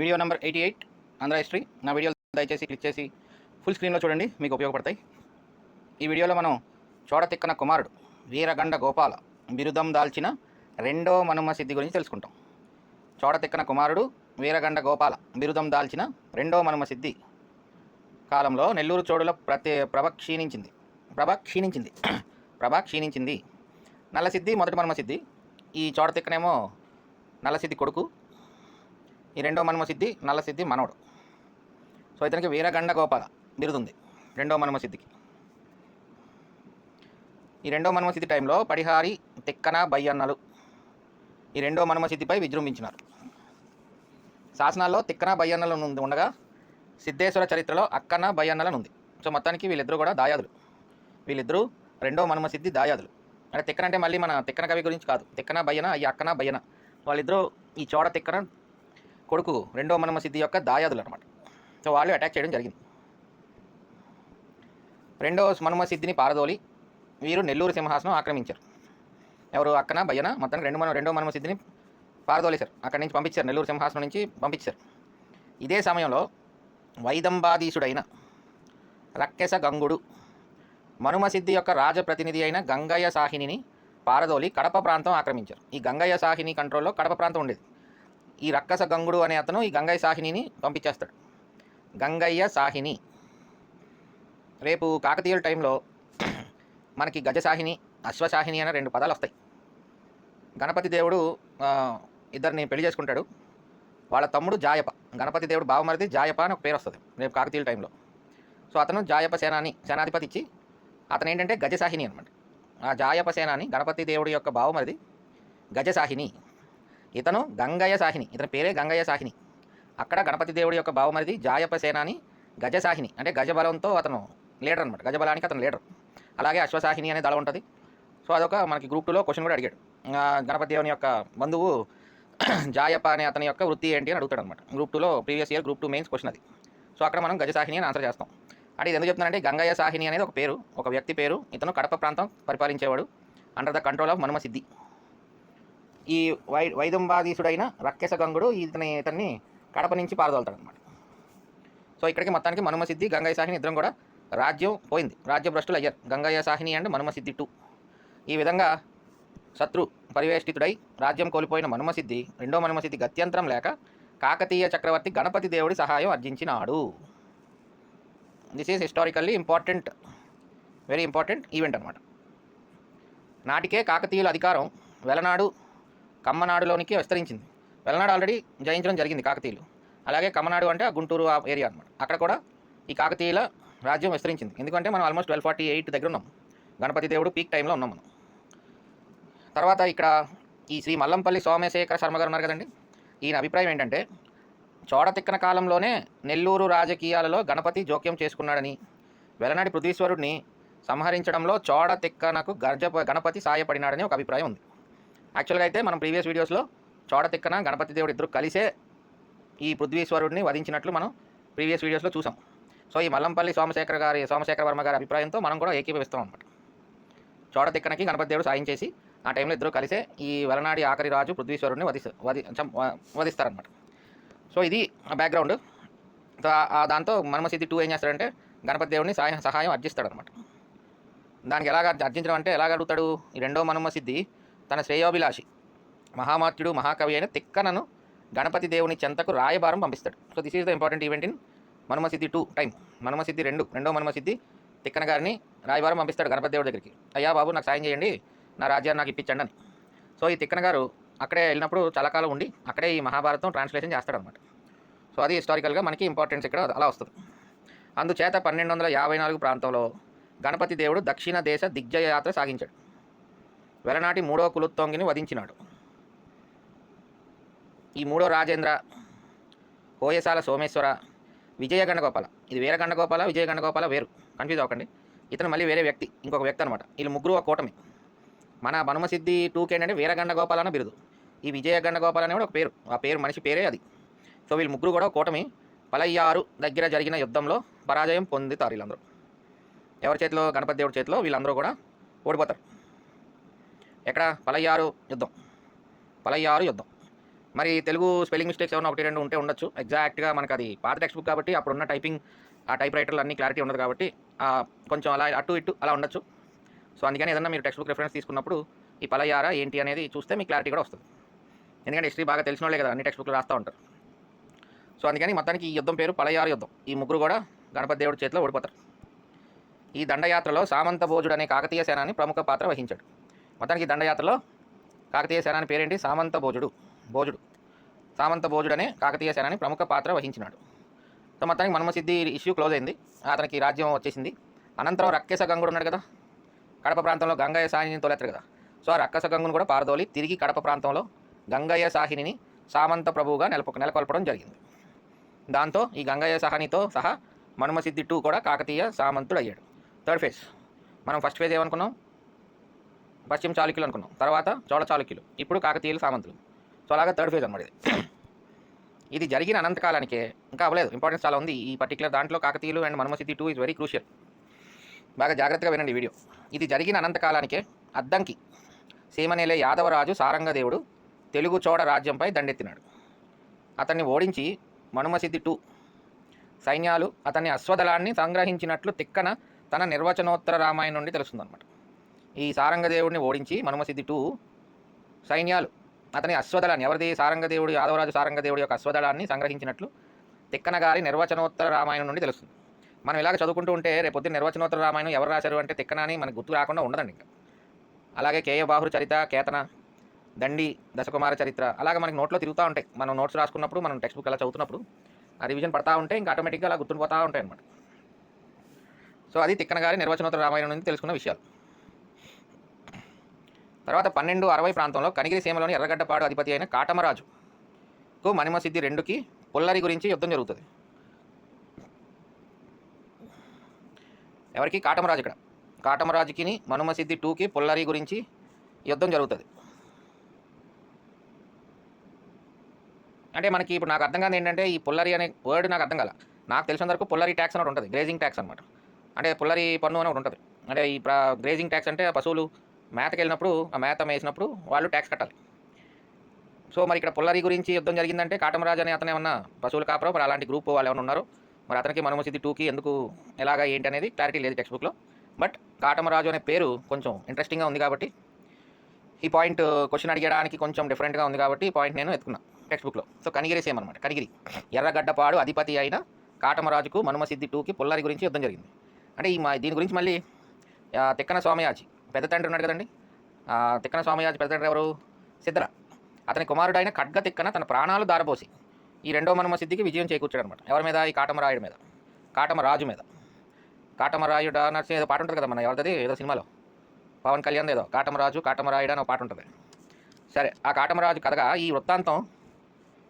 Video number 88 Andhra history. నా వీడియోలు దయచేసి క్లిక్ చేసి ఫుల్ స్క్రీన్లో చూడండి, మీకు ఉపయోగపడతాయి. ఈ వీడియోలో మనం చోడతిక్కన కుమారుడు వీరగండ గోపాల బిరుదం దాల్చిన రెండో మనుమ సిద్ధి గురించి తెలుసుకుంటాం. చోడతిక్కన కుమారుడు వీరగండ గోపాల బిరుదం దాల్చిన రెండో మనుమ సిద్ధి కాలంలో నెల్లూరు చోడుల ప్రభ క్షీణించింది. నల్లసిద్ధి మొదటి మనుమ సిద్ధి. ఈ చోడతిక్కనేమో నల్లసిద్ధి కొడుకు, ఈ రెండో మనుమ సిద్ధి నల్లసిద్ధి మనవడు. సో ఇతనికి వీరగండ గోపాల బిరుదుంది రెండో మనుమ సిద్ధికి. ఈ రెండో మనుమ సిద్ధి టైంలో పడిహారి, తిక్కన, బయ్యన్నలు ఈ రెండో మనుమ సిద్ధిపై విజృంభించినారు. శాసనాల్లో తిక్కన, బయ్యన్నలు ఉండగా సిద్ధేశ్వర చరిత్రలో అక్కన, బయ్యన్నలనుంది. సో మొత్తానికి వీళ్ళిద్దరూ కూడా దాయాదులు. వీళ్ళిద్దరూ రెండో మనుమ సిద్ధి దాయాదులు. అంటే తిక్కన అంటే మళ్ళీ మన తిక్కన కవి గురించి కాదు, తిక్కన బయ్యన, ఈ అక్కన బయ్యన వాళ్ళిద్దరూ ఈ చోడ తిక్కన కొడుకు రెండో మనుమ సిద్ధి యొక్క దాయాదులు అనమాట. సో వాళ్ళు అటాక్ చేయడం జరిగింది. రెండో మనుమ సిద్ధిని పారదోలి వీరు నెల్లూరు సింహాసనం ఆక్రమించారు. ఎవరు? అక్కన, బయ్యన. మొత్తానికి రెండో మనుమ సిద్ధిని పారదోలేశారు, అక్కడి నుంచి పంపించారు, నెల్లూరు సింహాసనం నుంచి పంపించారు. ఇదే సమయంలో వైదంబాధీశుడైన రక్కెస గంగుడు మనుమ సిద్ధి యొక్క రాజప్రతినిధి అయిన గంగయ్య సాహినిని పారదోలి కడప ప్రాంతం ఆక్రమించారు. ఈ గంగయ్య సాహిని కంట్రోల్లో కడప ప్రాంతం ఉండేది. ఈ రక్కస గంగుడు అనే అతను ఈ గంగయ్య సాహినిని పంపించేస్తాడు. గంగయ్య సాహిని రేపు కాకతీయుల టైంలో మనకి గజసాహిని, అశ్వసాహిని అనే రెండు పదాలు వస్తాయి. గణపతి దేవుడు ఇద్దరిని పెళ్లి చేసుకుంటాడు. వాళ్ళ తమ్ముడు జాయప, గణపతి దేవుడు బావమరిది జాయప అని ఒక పేరు వస్తుంది రేపు కాకతీయుల టైంలో. సో అతను జాయప సేనాధిపతి ఇచ్చి అతను ఏంటంటే గజసాహిని అనమాట. ఆ జాయప సేనాని గణపతి దేవుడి యొక్క బావమరిది గజసాహిని. ఇతను గంగయ్య సాహిని, ఇతని పేరే గంగయ్య సాహిని. అక్కడ గణపతి దేవుడి యొక్క బావమరిది జాయప సేనాని గజసాహిని, అంటే గజబలంతో అతను లీడర్ అనమాట, గజబలానికి అతను లీడర్. అలాగే అశ్వసాహిని అనే దళం ఉంటుంది. సో అదొక మనకి గ్రూప్ 2లో క్వశ్చన్ కూడా అడిగాడు. గణపతి దేవుని యొక్క బంధువు జాయప అనే అతని యొక్క వృత్తి ఏంటి అని అడుగుతాడు అనమాట. గ్రూప్ 2లో previous year group 2 mains question అది. సో అక్కడ మనం గజసాహిని అని ఆన్సర్ చేస్తాం. అంటే ఇది ఎందుకు చెప్తున్నానంటే గంగయ్య సాహిని అనేది ఒక పేరు, ఒక వ్యక్తి పేరు. ఇతను కడప ప్రాంతం పరిపాలించేవాడు అండర్ ద కంట్రోల్ ఆఫ్ మనుమ సిద్ధి. ఈ వైదంబాధీశుడైన రక్కెస గంగుడు ఇతన్ని కడప నుంచి పారదోలుతాడు అనమాట. సో ఇక్కడికి మొత్తానికి మనుమ సిద్ధి, గంగయ్య సాహిని ఇద్దరం కూడా రాజ్యం పోయింది, రాజ్యభ్రష్టులు అయ్యారు. గంగయ్య సాహిని అండ్ మనుమ సిద్ధి 2. ఈ విధంగా శత్రు పరివేష్టితుడై రాజ్యం కోల్పోయిన మనుమ సిద్ధి రెండో మనుమ సిద్ధి గత్యంతరం లేక కాకతీయ చక్రవర్తి గణపతి దేవుడి సహాయం అర్జించినాడు. This is historically important, very important event అనమాట. నాటికే కాకతీయుల అధికారం వెలనాడు, కమ్మనాడులోనికి విస్తరించింది. వెలనాడు ఆల్రెడీ జయించడం జరిగింది కాకతీయులు. అలాగే కమ్మనాడు అంటే ఆ గుంటూరు ఆ ఏరియా అనమాట. అక్కడ కూడా ఈ కాకతీయుల రాజ్యం విస్తరించింది. ఎందుకంటే మనం ఆల్మోస్ట్ 1248 దగ్గర ఉన్నాం, గణపతి దేవుడు పీక్ టైంలో ఉన్నాం మనం. తర్వాత ఇక్కడ ఈ శ్రీ మల్లంపల్లి సోమశేఖర శర్మ గారు ఉన్నారు కదండి, ఈయన అభిప్రాయం ఏంటంటే చోడతిక్కన కాలంలోనే నెల్లూరు రాజకీయాలలో గణపతి జోక్యం చేసుకున్నాడని, వెలనాడి పృథ్వీశ్వరుడిని సంహరించడంలో చోడతిక్కనకు గణపతి సాయపడినాడని ఒక అభిప్రాయం ఉంది. యాక్చువల్గా అయితే మనం ప్రీవియస్ వీడియోస్లో చోడతిక్కన గణపతి దేవుడు ఇద్దరు కలిసే ఈ పృథ్వీశ్వరుడిని వధించినట్లు మనం ప్రీవియస్ వీడియోస్లో చూసాం. సో ఈ మల్లంపల్లి సోమశేఖర వర్మ గారి అభిప్రాయంతో మనం కూడా ఏకీభవిస్తాం అనమాట. చోడతిక్కనకి గణపతి దేవుడు సాయం చేసి ఆ టైంలో ఇద్దరు కలిసే ఈ వెలనాడి ఆఖరి రాజు పృథ్వీశ్వరుడిని వధిస్తారనమాట. సో ఇది బ్యాక్గ్రౌండ్. దాంతో మనుమ సిద్ధి 2 ఏం చేస్తాడంటే గణపతి దేవుడిని సహాయం అర్జిస్తాడనమాట. దానికి ఎలాగ అర్జించడం అంటే ఎలాగ అడుగుతాడు? ఈ రెండో మనుమ సిద్ధి తన శ్రేయోభిలాషి మహామాత్యుడు మహాకవి అయిన తిక్కనను గణపతి దేవుని చెంతకు రాయబారం పంపిస్తాడు. So this is the important event in Manuma Siddhi 2 time. మనుమ సిద్ధి రెండో మనుమ సిద్ధి తిక్కన గారిని రాయబారం పంపిస్తాడు గణపతి దేవుడి దగ్గరికి. అయ్యా బాబు నాకు సాయం చేయండి, నా రాజ్యాన్ని నాకు ఇప్పించండి అని. సో ఈ తిక్కన గారు అక్కడే వెళ్ళినప్పుడు చాలా కాలం ఉండి అక్కడే ఈ మహాభారతం ట్రాన్స్లేషన్ చేస్తాడనమాట. సో అది హిస్టారికల్గా మనకి ఇంపార్టెన్స్ ఇక్కడ అలా వస్తుంది. అందుచేత 1254 ప్రాంతంలో గణపతి దేవుడు దక్షిణ దేశ దిగ్జయ యాత్ర సాగించాడు. వెలనాటి 3వ కులుత్తొంగిని వధించినాడు. ఈ 3వ రాజేంద్ర, హోయసాల సోమేశ్వర, విజయగండగోపాల, ఇది వీరగండగోపాల విజయగండగోపాల వేరు, కన్ఫ్యూజ్ అవ్వకండి. ఇతను మళ్ళీ వేరే వ్యక్తి, ఇంకొక వ్యక్తి అనమాట. వీళ్ళు ముగ్గురు ఒక కూటమి. మన మనుమ సిద్ధి 2కి ఏంటంటే వీరగండగోపాల అన్న బిరుదు, ఈ విజయగండగోపాల అనే కూడా ఒక పేరు, ఆ పేరు మనిషి పేరే అది. సో వీళ్ళు ముగ్గురు కూడా కూటమి. పలయ్యారు దగ్గర జరిగిన యుద్ధంలో పరాజయం పొందుతారు వీళ్ళందరూ. ఎవరి చేతిలో? గణపతి దేవుడి చేతిలో వీళ్ళందరూ కూడా ఓడిపోతారు. ఎక్కడ? పలయ్యారు యుద్ధం. మరి తెలుగు స్పెల్లింగ్ మిస్టేక్స్ ఏమైనా ఒకటి రెండు ఉంటే ఉండొచ్చు. ఎగ్జాక్ట్‌గా మనకు అది పాత టెక్స్ట్ బుక్ కాబట్టి అప్పుడున్న టైపింగ్ ఆ టైప్ రైటర్‌లో అన్నీ క్లారిటీ ఉండదు కాబట్టి కొంచెం అలా అటు ఇటు అలా ఉండొచ్చు. సో అందుకని ఏదన్నా మీరు టెక్స్ట్ బుక్ రిఫరెన్స్ తీసుకున్నప్పుడు ఈ పలయార ఏంటి అనేది చూస్తే మీకు క్లారిటీ కూడా వస్తుంది. ఎందుకంటే హిస్టరీ బాగా తెలిసినోళ్ళే కదా అన్ని టెక్స్ట్ బుక్లు రాస్తూ ఉంటారు. సో అందుకని మొత్తానికి ఈ యుద్ధం పేరు పలయార యుద్ధం. ఈ ముగ్గురు కూడా గణపతి దేవుడి చేతిలో ఓడిపోతారు. ఈ దండయాత్రలో సామంత భోజుడు అనే కాకతీయ సేనాని ప్రముఖ పాత్ర వహించాడు. మొత్తానికి ఈ దండయాత్రలో కాకతీయ సేనాని పేరేంటి? సామంత భోజుడు. సామంత భోజుడు అనే కాకతీయ సేనాని ప్రముఖ పాత్ర వహించినాడు. సో మొత్తానికి మన్మసిద్ధి ఇష్యూ క్లోజ్ అయింది. అతనికి రాజ్యం వచ్చేసింది. అనంతరం రక్కేశ గంగుడు ఉన్నాడు కదా, కడప ప్రాంతంలో గంగయ్య సాహిని తోలెత్తారు కదా. సో ఆ రక్కస గంగును కూడా పారదోలి తిరిగి కడప ప్రాంతంలో గంగయ్య సాహిని సామంత ప్రభువుగా నెలకొల్పడం జరిగింది. దాంతో ఈ గంగయ్య సాహనితో సహా మన్మసిద్ధి 2 కూడా కాకతీయ సామంతుడు అయ్యాడు. Third phase. మనం ఫస్ట్ ఫేజ్ ఏమనుకున్నాం? పశ్చిమ చాళుక్యులు అనుకున్నాం, తర్వాత చోళ చాళుక్యులు, ఇప్పుడు కాకతీయులు సామంతులు. సో అలాగా థర్డ్ ఫేజ్ అనమాట ఇది. ఇది జరిగిన అనంతకాలానికే, ఇంకా అవ్వలేదు, ఇంపార్టెన్స్ చాలా ఉంది ఈ పర్టికులర్ దాంట్లో. కాకతీయులు అండ్ మన్మసిద్ధి 2 ఈజ్ వెరీ క్రూషియల్. బాగా జాగ్రత్తగా వినండి వీడియో. ఇది జరిగిన అనంతకాలానికే అద్దంకి సీమనేలే యాదవరాజు సారంగదేవుడు తెలుగు చోడ రాజ్యంపై దండెత్తినాడు. అతన్ని ఓడించి మనుమసిద్ధి 2 సైన్యాలు అతన్ని అశ్వదళాన్ని సంగ్రహించినట్లు తిక్కన తన నిర్వచనోత్తర రామాయణం నుండి తెలుస్తుందన్నమాట. ఈ సారంగదేవుడిని ఓడించి మనుమసిద్ధి 2 సైన్యాలు అతని అశ్వదళాన్ని, ఎవరిది? సారంగదేవుడు, యాదవరాజు సారంగదేవుడి యొక్క అశ్వదళాన్ని సంగ్రహించినట్లు తిక్కన గారి నిర్వచనోత్తర రామాయణం నుండి తెలుస్తుంది. మనం ఇలాగ చదువుకుంటూ ఉంటే రేపొద్దున నిర్వచనోత్తర రామాయణం ఎవరు రాశారు అంటే తిక్కన అని మనకు గుర్తు రాకుండా ఉండదండి ఇంకా. అలాగే కేయ బాహురు చరిత, కేతన, దండి, దశకుమార చరిత్ర అలాగే మనకి నోట్లో తిరుగుతూ ఉంటాయి. మనం నోట్స్ రాసుకున్నప్పుడు, మనం టెక్స్ట్ బుక్ అలా చదువుతున్నప్పుడు ఆ రివిజన్ పడతా ఉంటే ఇంకా ఆటోమేటిక్గా అలా గుర్తుండిపోతూ ఉంటాయి అన్నమాట. సో అది తిక్కన గారి నిర్వచనోత్తర రామాయణం నుంచి తెలుసుకున్న విషయాలు. తర్వాత 1260 ప్రాంతంలో కనిగిరి సీమలోని ఎర్రగడ్డపాడు అధిపతి అయిన కాటమరాజుకు మనుమసిద్ధి 2కి పుల్లరి గురించి యుద్ధం జరుగుతుంది. ఎవరికి? కాటమరాజు. ఇక్కడ కాటమరాజుకి మనుమసిద్ధి 2కి పుల్లరి గురించి యుద్ధం జరుగుతుంది. అంటే మనకి ఇప్పుడు నాకు అర్థం కాదు ఏంటంటే ఈ పుల్లరి అనే వర్డ్ నాకు అర్థం కాల. నాకు తెలిసిన వరకు పుల్లరి ట్యాక్స్ అని ఉంటుంది, గ్రేజింగ్ ట్యాక్స్ అనమాట. అంటే పుల్లరి పన్ను అని ఒకటి ఉంటుంది. అంటే ఈ గ్రేజింగ్ ట్యాక్స్ అంటే పశువులు మేతకి వెళ్ళినప్పుడు, ఆ మేత వేసినప్పుడు వాళ్ళు ట్యాక్స్ కట్టాలి. సో మరి ఇక్కడ పుల్లరి గురించి యుద్ధం జరిగిందంటే కాటమరాజు అనే అతను ఏమన్నా పశువులు కాపరో మరి అలాంటి గ్రూప్ వాళ్ళు ఏమైనా ఉన్నారు. మరి అతనికి మనుమసిద్ధి 2కి ఎందుకు ఎలాగా ఏంటి అనేది క్లారిటీ లేదు టెక్స్ట్ బుక్లో. బట్ కాటమరాజు అనే పేరు కొంచెం ఇంట్రెస్టింగ్గా ఉంది కాబట్టి ఈ పాయింట్ క్వశ్చన్ అడిగడానికి కొంచెం డిఫరెంట్గా ఉంది కాబట్టి ఈ పాయింట్ నేను ఎత్తుకున్నా టెక్స్ట్ బుక్లో. సో కనిగిరి సేమ్ అనమాట. కనిగిరి ఎర్రగడ్డపాడు అధిపతి అయిన కాటమరాజుకు మనుమసిద్ధి 2కి పుల్లరి గురించి యుద్ధం జరిగింది. అంటే దీని గురించి మళ్ళీ తిక్కన స్వామియాజి పెద్ద తండ్రి ఉన్నాడు కదండి. తిక్కన స్వామియాజి పెద్ద తండ్రి ఎవరు? సిద్ధర. అతని కుమారుడైన ఖడ్గ తిక్కన తన ప్రాణాలు దారపోసి ఈ రెండో మనుమసిద్ధికి విజయం చేకూర్చాడు అనమాట. ఎవరి మీద? ఈ కాటమరాయుడి మీద, కాటమరాజు మీద. కాటమరాయుడు నడిచి ఏదో పాట ఉంటుంది కదా మన ఎవరిది ఏదో సినిమాలో, పవన్ కళ్యాణ్ ఏదో కాటమరాజు కాటమరాయుడు అని ఒక పాట ఉంటుంది. సరే, ఆ కాటమరాజు కథగా ఈ వృత్తాంతం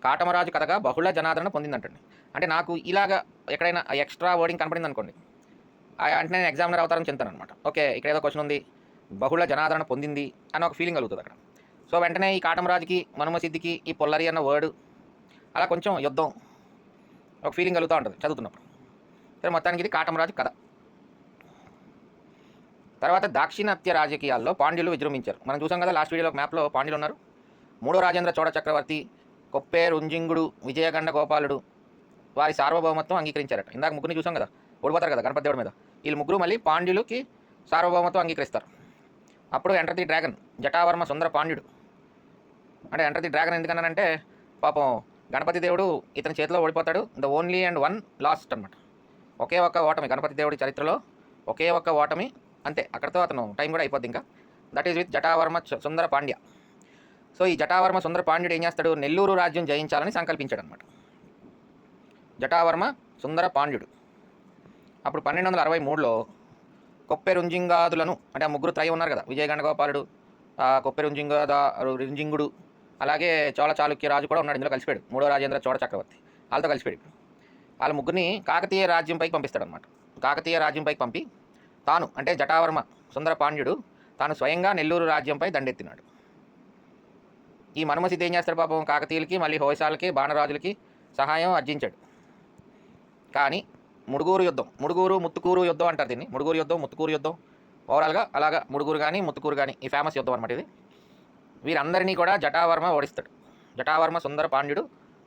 కాటమరాజు కథగా బహుళ జనాదరణ పొందిందంటండి. అంటే నాకు ఇలాగ ఎక్కడైనా ఎక్స్ట్రా వర్డింగ్ కనపడింది అనుకోండి, అంటే నేను ఎగ్జామినర్ అవుతారని చెందుతాను అనమాట. ఓకే, ఇక్కడ ఏదో క్వశ్చన్ ఉంది, బహుళ జనాదరణ పొందింది అని ఒక ఫీలింగ్ కలుగుతుంది అక్కడ. సో వెంటనే ఈ కాటమరాజుకి మనుమసిద్ధికి ఈ పొల్లరి అన్న వర్డ్ అలా కొంచెం యుద్ధం ఒక ఫీలింగ్ కలుగుతూ ఉంటుంది చదువుతున్నప్పుడు. సరే, మొత్తానికి ఇది కాటమరాజు కథ. తర్వాత దాక్షిణాత్య రాజకీయాల్లో పాండ్యులు విజృంభించారు. మనం చూసాం కదా లాస్ట్ వీడియోలో మ్యాప్లో పాండ్యులు ఉన్నారు. మూడో రాజేంద్ర చోళ చక్రవర్తి, కొప్పేరుంజింగుడు, విజయగండ గోపాలుడు వారి సార్వభౌమత్వం అంగీకరించారట. ఇందాక ముగ్గురిని చూసాం కదా, ఓడిపోతారు కదా గణపతి దేవుడి మీద. వీళ్ళు ముగ్గురు మళ్ళీ పాండ్యులకి సార్వభౌమత్వం అంగీకరిస్తారు. అప్పుడు ఎంటర్ ది డ్రాగన్ జటావర్మ సుందర పాండ్యుడు. అంటే ఎంటర్ ది డ్రాగన్ ఎందుకన్నానంటే పాపం గణపతి దేవుడు ఇతని చేతిలో ఓడిపోతాడు. The only and one lost అనమాట. ఒకే ఒక్క ఓటమి గణపతి దేవుడి చరిత్రలో, ఒకే ఒక్క ఓటమి అంతే. అక్కడితో అతను టైం కూడా అయిపోద్ది ఇంకా. That is with Jatavarma Sundara Pandya. So ఈ జటావర్మ సుందర పాండ్యుడు ఏం చేస్తాడు? నెల్లూరు రాజ్యం జయించాలని సంకల్పించాడు అనమాట. జటావర్మ సుందర పాండ్యుడు అప్పుడు 1263లో కొప్పెరుంజింగాదులను, అంటే ఆ ముగ్గురు త్రయం ఉన్నారు కదా, విజయగండ గోపాలుడు, రుంజింగుడు, అలాగే చోళ చాళుక్య రాజు కూడా ఉన్నాడు ఇందులో, కలిసిపోయాడు. మూడో రాజేంద్ర చోళ చక్రవర్తి వాళ్ళతో కలిసిపోయాడు. వాళ్ళ ముగ్గురిని కాకతీయ రాజ్యంపైకి పంపిస్తాడు అనమాట. కాకతీయ రాజ్యంపైకి పంపి తాను, అంటే జటావర్మ సుందర పాండ్యుడు తాను స్వయంగా నెల్లూరు రాజ్యంపై దండెత్తినాడు. ఈ మనుమసిద్ధి ఏం చేస్తాడు పాపం? కాకతీయులకి మళ్ళీ హోయసాలకి బాణరాజులకి సహాయం అర్జించాడు. కానీ ముడుగూరు యుద్ధం, ముడుగూరు ముత్తుకూరు యుద్ధం అంటారు దీన్ని. ముడుగూరు యుద్ధం, ముత్తుకూరు యుద్ధం, ఓవరాల్గా అలాగా ముడుగూరు కానీ ముత్తుకూరు కానీ ఈ ఫేమస్ యుద్ధం అనమాట ఇది. వీరందరినీ కూడా జటావర్మ ఓడిస్తాడు. జటావర్మ సుందర పాండ్యుడు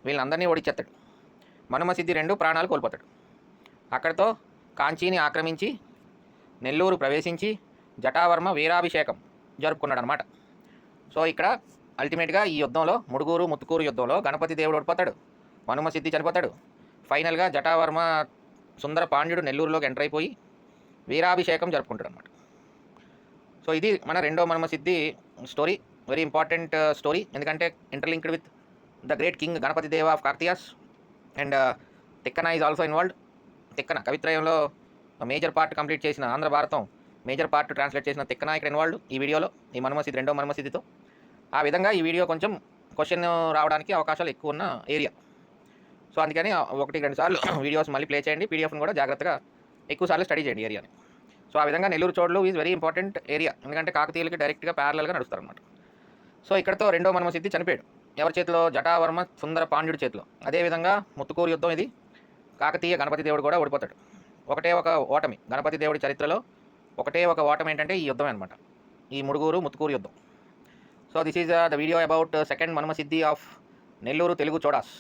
వీళ్ళందరినీ ఓడిచ్చేస్తాడు. మనుమసిద్ధి 2 ప్రాణాలు కోల్పోతాడు. అక్కడితో కాంచీని ఆక్రమించి నెల్లూరు ప్రవేశించి జటావర్మ వీరాభిషేకం జరుపుకున్నాడు అనమాట. సో ఇక్కడ అల్టిమేట్గా ఈ యుద్ధంలో ముడుగూరు ముత్తుకూరు యుద్ధంలో గణపతి దేవుడు ఓడిపోతాడు, మనుమసిద్ధి చనిపోతాడు. ఫైనల్గా జటావర్మ సుందర పాండ్యుడు నెల్లూరులోకి ఎంటర్ అయిపోయి వీరాభిషేకం జరుపుకుంటాడు అనమాట. సో ఇది మన రెండో Manumasiddhi story. Very important story, ఎందుకంటే interlinked with the great king Ganapati Deva of Kakatiyas and Tikkana is also involved. Tikkana కవిత్రయంలో మేజర్ పార్ట్ కంప్లీట్ చేసిన, Andhra Bharatam major part translate చేసిన తిక్కన ఇక్కడ ఇన్వాల్వ్డ్ ఈ వీడియోలో, ఈ మనుమసిద్ధి రెండో మనుమసిద్ధితో. ఆ విధంగా ఈ వీడియో కొంచెం క్వశ్చన్ రావడానికి అవకాశాలు ఎక్కువ ఉన్న ఏరియా. సో అందుకని 1-2 సార్లు వీడియోస్ మళ్ళీ ప్లే చేయండి, పీడిఎఫ్ని కూడా జాగ్రత్తగా ఎక్కువసార్లు స్టడీ చేయండి ఏరియాని. సో ఆ విధంగా నెల్లూరు చోళులు ఈజ్ వెరీ ఇంపార్టెంట్ ఏరియా, ఎందుకంటే కాకతీయులకి డైరెక్ట్గా ప్యారలల్గా నడుస్తారనమాట. సో ఇక్కడతో రెండో మనుమసిద్ధి చనిపోయాడు. ఎవరి చేతిలో? జటావర్మ సుందర పాండ్యుడి చేతిలో. అదేవిధంగా ముత్తుకూరు యుద్ధం ఇది, కాకతీయ గణపతి దేవుడు కూడా ఓడిపోతాడు. ఒకటే ఒక ఓటమి గణపతి దేవుడి చరిత్రలో, ఒకటే ఒక ఓటమి ఏంటంటే ఈ యుద్ధమే అనమాట, ఈ ముడుగూరు ముత్తుకూరు యుద్ధం. So this is the video about second Manumasiddhi of Nellore Telugu చోడాస్.